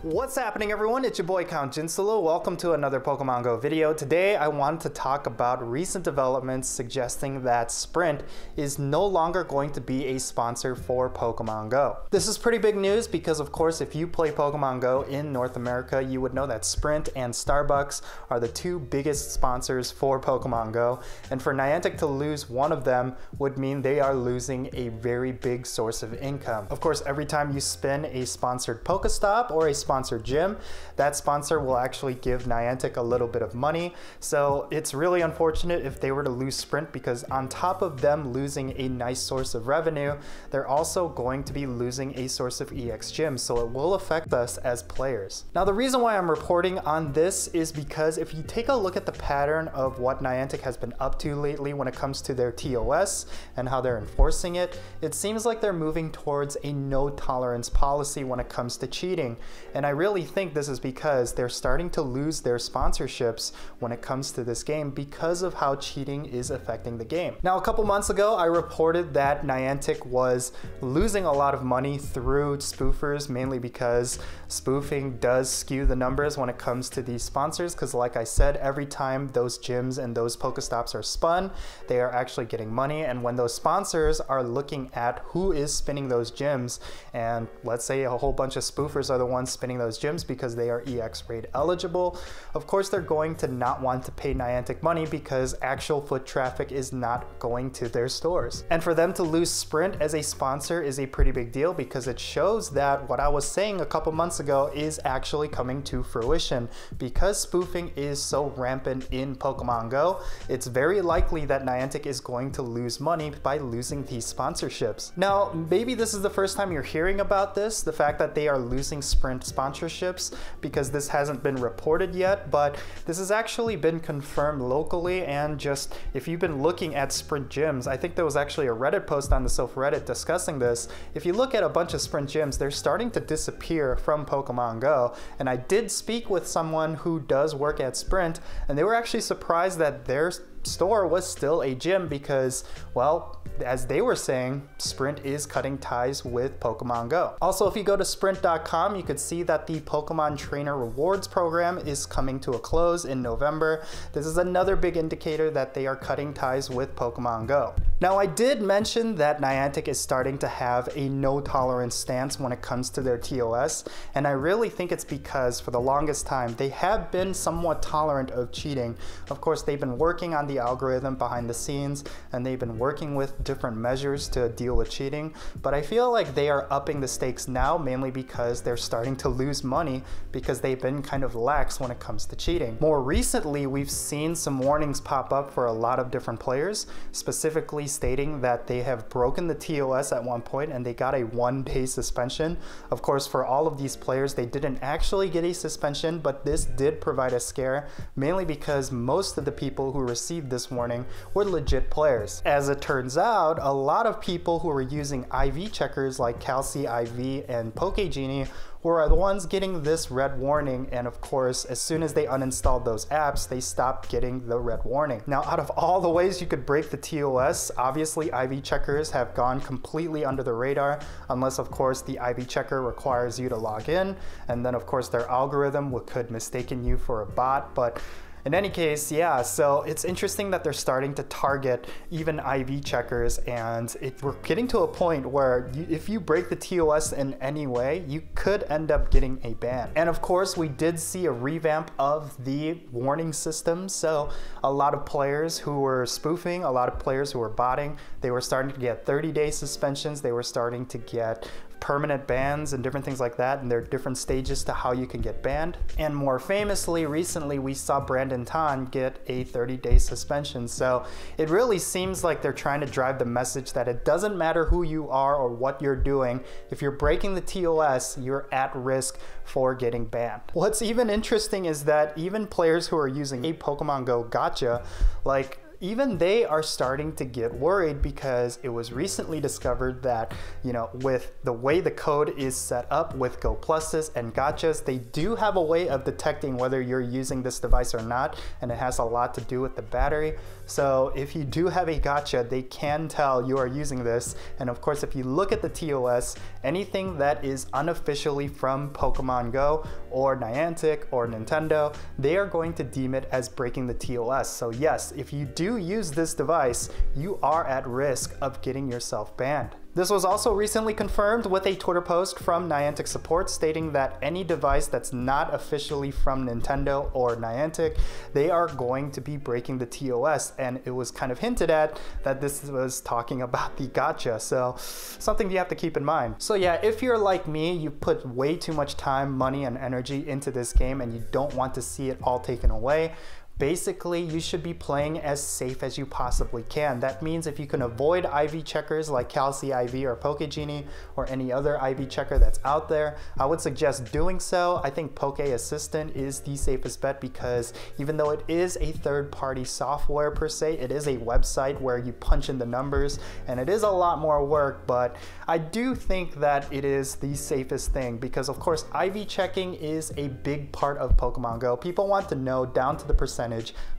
What's happening, everyone? It's your boy Count Jinsolo. Welcome to another Pokemon Go video. Today I want to talk about recent developments suggesting that Sprint is no longer going to be a sponsor for Pokemon Go. This is pretty big news because, of course, if you play Pokemon Go in North America, you would know that Sprint and Starbucks are the two biggest sponsors for Pokemon Go, and for Niantic to lose one of them would mean they are losing a very big source of income. Of course, every time you spin a sponsored Pokestop or a sponsored gym, that sponsor will actually give Niantic a little bit of money. So it's really unfortunate if they were to lose Sprint, because on top of them losing a nice source of revenue, they're also going to be losing a source of EX gyms, so it will affect us as players. Now, the reason why I'm reporting on this is because if you take a look at the pattern of what Niantic has been up to lately when it comes to their TOS and how they're enforcing it, it seems like they're moving towards a no tolerance policy when it comes to cheating. And I really think this is because they're starting to lose their sponsorships when it comes to this game because of how cheating is affecting the game. Now, a couple months ago, I reported that Niantic was losing a lot of money through spoofers, mainly because spoofing does skew the numbers when it comes to these sponsors, because like I said, every time those gyms and those Pokestops are spun, they are actually getting money. And when those sponsors are looking at who is spinning those gyms, and let's say a whole bunch of spoofers are the ones spinning those gyms because they are EX raid eligible, of course they're going to not want to pay Niantic money because actual foot traffic is not going to their stores. And for them to lose Sprint as a sponsor is a pretty big deal, because it shows that what I was saying a couple months ago is actually coming to fruition. Because spoofing is so rampant in Pokemon Go, it's very likely that Niantic is going to lose money by losing these sponsorships. Now, maybe this is the first time you're hearing about this, the fact that they are losing Sprint sponsorships, because this hasn't been reported yet, but this has actually been confirmed locally. And just if you've been looking at Sprint gyms, I think there was actually a Reddit post on the subreddit discussing this. If you look at a bunch of Sprint gyms, they're starting to disappear from Pokemon Go. And I did speak with someone who does work at Sprint, and they were actually surprised that their store was still a gym because, well, as they were saying, Sprint is cutting ties with Pokemon Go. Also, if you go to sprint.com, you could see that the Pokemon Trainer Rewards program is coming to a close in November. This is another big indicator that they are cutting ties with Pokemon Go. Now, I did mention that Niantic is starting to have a no tolerance stance when it comes to their TOS, and I really think it's because for the longest time they have been somewhat tolerant of cheating. Of course, they've been working on the algorithm behind the scenes, and they've been working with different measures to deal with cheating, but I feel like they are upping the stakes now, mainly because they're starting to lose money because they've been kind of lax when it comes to cheating. More recently, we've seen some warnings pop up for a lot of different players, specifically stating that they have broken the TOS at one point and they got a 1-day suspension. Of course, for all of these players, they didn't actually get a suspension, but this did provide a scare, mainly because most of the people who received this warning were legit players. As it turns out, a lot of people who were using IV checkers like Calci IV and PokeGenie were the ones getting this red warning, and of course, as soon as they uninstalled those apps, they stopped getting the red warning. Now, out of all the ways you could break the TOS, obviously IV checkers have gone completely under the radar, unless of course the IV checker requires you to log in, and then of course their algorithm could mistaken you for a bot. But in any case, yeah, so it's interesting that they're starting to target even IV checkers, and we're getting to a point where if you break the TOS in any way, you could end up getting a ban. And of course, we did see a revamp of the warning system, so a lot of players who were spoofing, a lot of players who were botting, they were starting to get 30-day suspensions, they were starting to get permanent bans and different things like that, and there are different stages to how you can get banned. And more famously, recently we saw Brandon Tan get a 30-day suspension. So it really seems like they're trying to drive the message that it doesn't matter who you are or what you're doing. If you're breaking the TOS, you're at risk for getting banned. What's even interesting is that even players who are using a Pokemon Go gacha, like even they are starting to get worried because it was recently discovered that, you know, with the way the code is set up with Go Pluses and gotchas, they do have a way of detecting whether you're using this device or not, and it has a lot to do with the battery. So if you do have a gotcha, they can tell you are using this. And of course, if you look at the TOS, anything that is unofficially from Pokemon Go or Niantic or Nintendo, they are going to deem it as breaking the TOS. So yes, if you do use this device, you are at risk of getting yourself banned. This was also recently confirmed with a Twitter post from Niantic support stating that any device that's not officially from Nintendo or Niantic, they are going to be breaking the TOS, and it was kind of hinted at that this was talking about the gotcha, so something you have to keep in mind. So yeah, if you're like me, you put way too much time, money, and energy into this game and you don't want to see it all taken away, basically, you should be playing as safe as you possibly can. That means if you can avoid IV checkers like Calci IV or PokeGenie or any other IV checker that's out there, I would suggest doing so. I think Poke Assistant is the safest bet because even though it is a third-party software per se, it is a website where you punch in the numbers and it is a lot more work, but I do think that it is the safest thing because of course IV checking is a big part of Pokemon Go. People want to know down to the percentage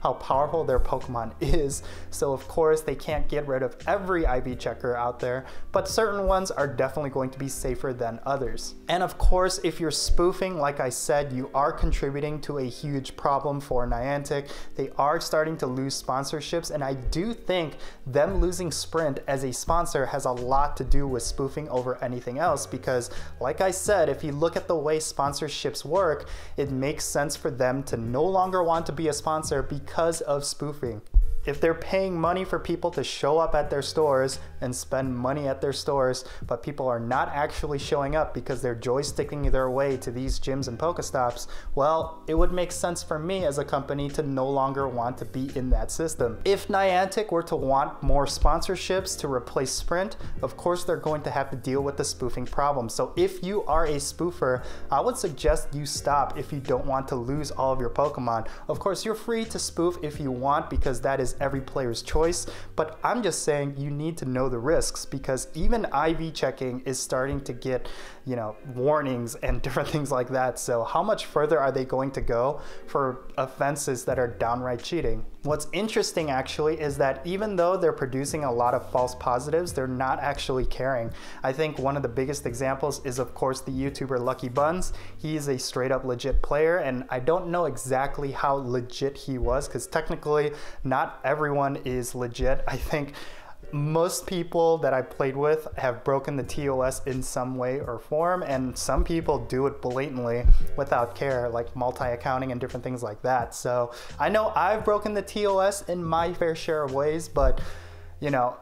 how powerful their Pokemon is. So of course they can't get rid of every IV checker out there, but certain ones are definitely going to be safer than others. And of course, if you're spoofing, like I said, you are contributing to a huge problem for Niantic. They are starting to lose sponsorships, and I do think them losing Sprint as a sponsor has a lot to do with spoofing over anything else because, like I said, if you look at the way sponsorships work, it makes sense for them to no longer want to be a sponsor because of spoofing. If they're paying money for people to show up at their stores and spend money at their stores, but people are not actually showing up because they're joysticking their way to these gyms and Pokestops, well, it would make sense for me as a company to no longer want to be in that system. If Niantic were to want more sponsorships to replace Sprint, of course they're going to have to deal with the spoofing problem. So if you are a spoofer, I would suggest you stop if you don't want to lose all of your Pokemon. Of course, you're free to spoof if you want because that is every player's choice, but I'm just saying you need to know the risks because even IV checking is starting to get, you know, warnings and different things like that. So how much further are they going to go for offenses that are downright cheating? What's interesting actually is that even though they're producing a lot of false positives, they're not actually caring. I think one of the biggest examples is of course the YouTuber Lucky Buns. He is a straight up legit player, and I don't know exactly how legit he was because technically not everyone is legit. I think most people that I played with have broken the TOS in some way or form, and some people do it blatantly without care, like multi-accounting and different things like that. So I know I've broken the TOS in my fair share of ways, but you know,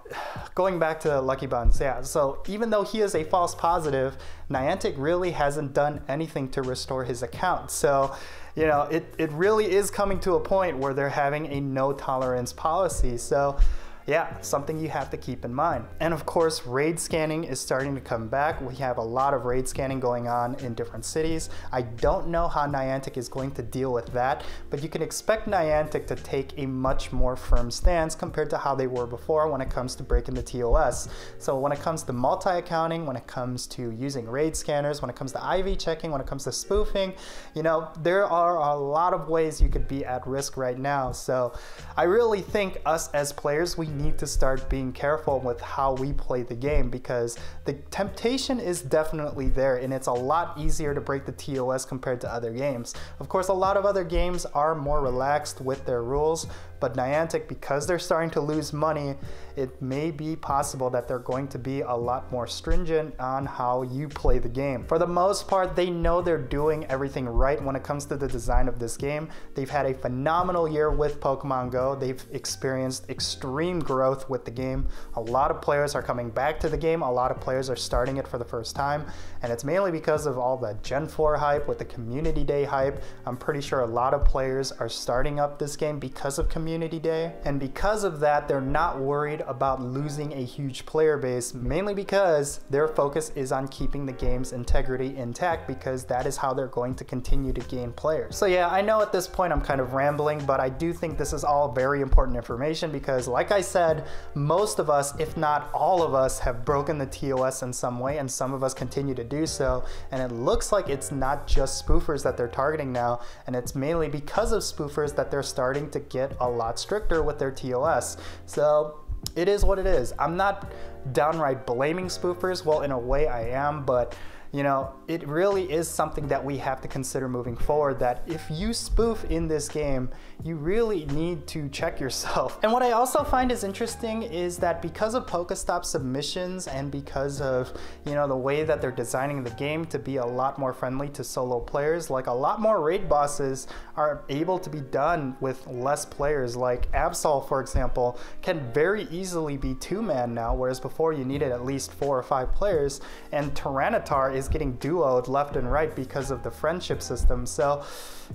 going back to Lucky Buns, yeah, so even though he is a false positive, Niantic really hasn't done anything to restore his account. So, you know, it really is coming to a point where they're having a no tolerance policy. So yeah, something you have to keep in mind. And of course, raid scanning is starting to come back. We have a lot of raid scanning going on in different cities. I don't know how Niantic is going to deal with that, but you can expect Niantic to take a much more firm stance compared to how they were before when it comes to breaking the TOS. So when it comes to multi-accounting, when it comes to using raid scanners, when it comes to IV checking, when it comes to spoofing, you know, there are a lot of ways you could be at risk right now. So I really think us as players, we need to start being careful with how we play the game because the temptation is definitely there, and it's a lot easier to break the TOS compared to other games. Of course, a lot of other games are more relaxed with their rules, but Niantic, because they're starting to lose money, it may be possible that they're going to be a lot more stringent on how you play the game. For the most part, they know they're doing everything right when it comes to the design of this game. They've had a phenomenal year with Pokemon Go. They've experienced extreme growth with the game. A lot of players are coming back to the game. A lot of players are starting it for the first time. And it's mainly because of all the Gen 4 hype with the Community Day hype. I'm pretty sure a lot of players are starting up this game because of Community Day. And because of that, they're not worried about losing a huge player base, mainly because their focus is on keeping the game's integrity intact, because that is how they're going to continue to gain players. So yeah, I know at this point I'm kind of rambling, but I do think this is all very important information because, like I said, most of us, if not all of us, have broken the TOS in some way, and some of us continue to do so. And it looks like it's not just spoofers that they're targeting now, and it's mainly because of spoofers that they're starting to get a lot stricter with their TOS. So it is what it is. I'm not downright blaming spoofers. Well, in a way I am, but you know, it really is something that we have to consider moving forward, that if you spoof in this game, you really need to check yourself. And what I also find is interesting is that because of Pokestop submissions and because of, you know, the way that they're designing the game to be a lot more friendly to solo players, like a lot more raid bosses are able to be done with less players. Like Absol, for example, can very easily be 2-man now, whereas before you needed at least 4 or 5 players, and Tyranitar is getting duoed left and right because of the friendship system. So,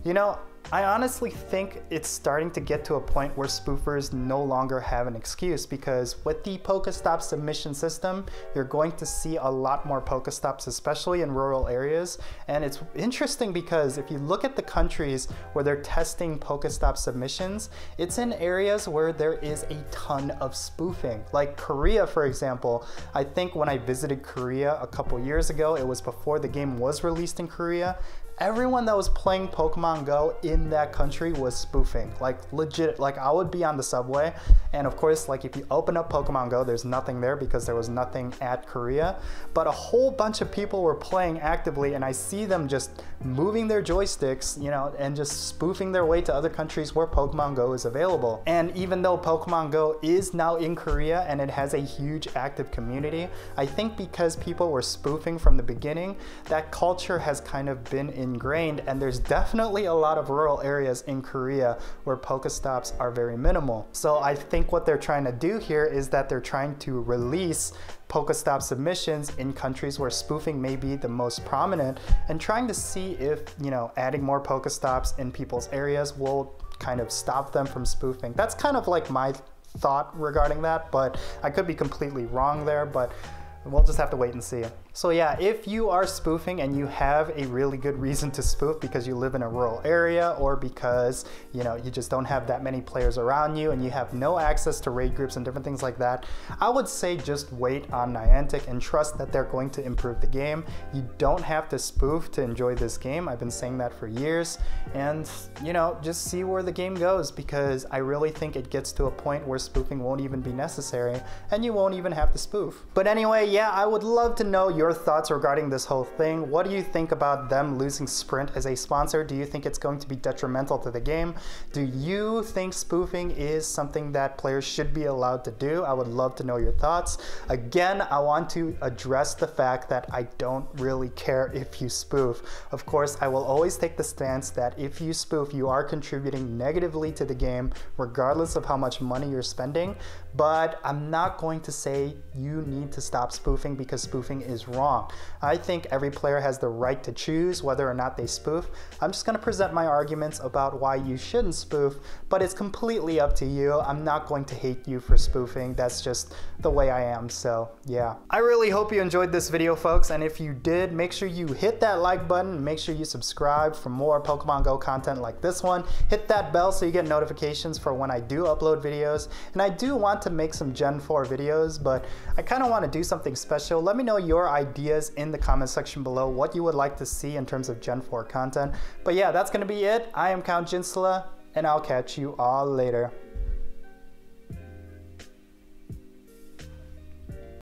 you know, I honestly think it's starting to get to a point where spoofers no longer have an excuse, because with the Pokestop submission system, you're going to see a lot more Pokestops, especially in rural areas. And it's interesting because if you look at the countries where they're testing Pokestop submissions, it's in areas where there is a ton of spoofing. Like Korea, for example. I think when I visited Korea a couple years ago, it was before the game was released in Korea, everyone that was playing Pokemon Go in that country was spoofing. Like legit, like I would be on the subway, and of course, like if you open up Pokemon Go, there's nothing there because there was nothing at Korea, but a whole bunch of people were playing actively, and I see them just moving their joysticks, you know, and just spoofing their way to other countries where Pokemon Go is available. And even though Pokemon Go is now in Korea and it has a huge active community, I think because people were spoofing from the beginning, that culture has kind of been ingrained, and there's definitely a lot of rural areas in Korea where Pokestops are very minimal. So I think what they're trying to do here is that they're trying to release Pokestop submissions in countries where spoofing may be the most prominent, and trying to see if, you know, adding more Pokestops in people's areas will kind of stop them from spoofing. That's kind of like my thought regarding that, but I could be completely wrong there, but we'll just have to wait and see. So yeah, if you are spoofing and you have a really good reason to spoof because you live in a rural area, or because, you know, you just don't have that many players around you and you have no access to raid groups and different things like that, I would say just wait on Niantic and trust that they're going to improve the game. You don't have to spoof to enjoy this game. I've been saying that for years, and you know, just see where the game goes, because I really think it gets to a point where spoofing won't even be necessary and you won't even have to spoof. But anyway, yeah, I would love to know your thoughts regarding this whole thing. What do you think about them losing Sprint as a sponsor? Do you think it's going to be detrimental to the game? Do you think spoofing is something that players should be allowed to do? I would love to know your thoughts. Again, I want to address the fact that I don't really care if you spoof. Of course, I will always take the stance that if you spoof, you are contributing negatively to the game, regardless of how much money you're spending. But I'm not going to say you need to stop spoofing because spoofing is wrong. I think every player has the right to choose whether or not they spoof. I'm just going to present my arguments about why you shouldn't spoof, but it's completely up to you. I'm not going to hate you for spoofing. That's just the way I am. So yeah, I really hope you enjoyed this video, folks, and if you did, make sure you hit that like button, make sure you subscribe for more Pokemon Go content like this one. Hit that bell so you get notifications for when I do upload videos. And I do want to make some Gen 4 videos, but I kind of want to do something special. Let me know your ideas in the comment section below, what you would like to see in terms of Gen 4 content. But yeah, that's going to be it. I am Count Jinsula, and I'll catch you all later.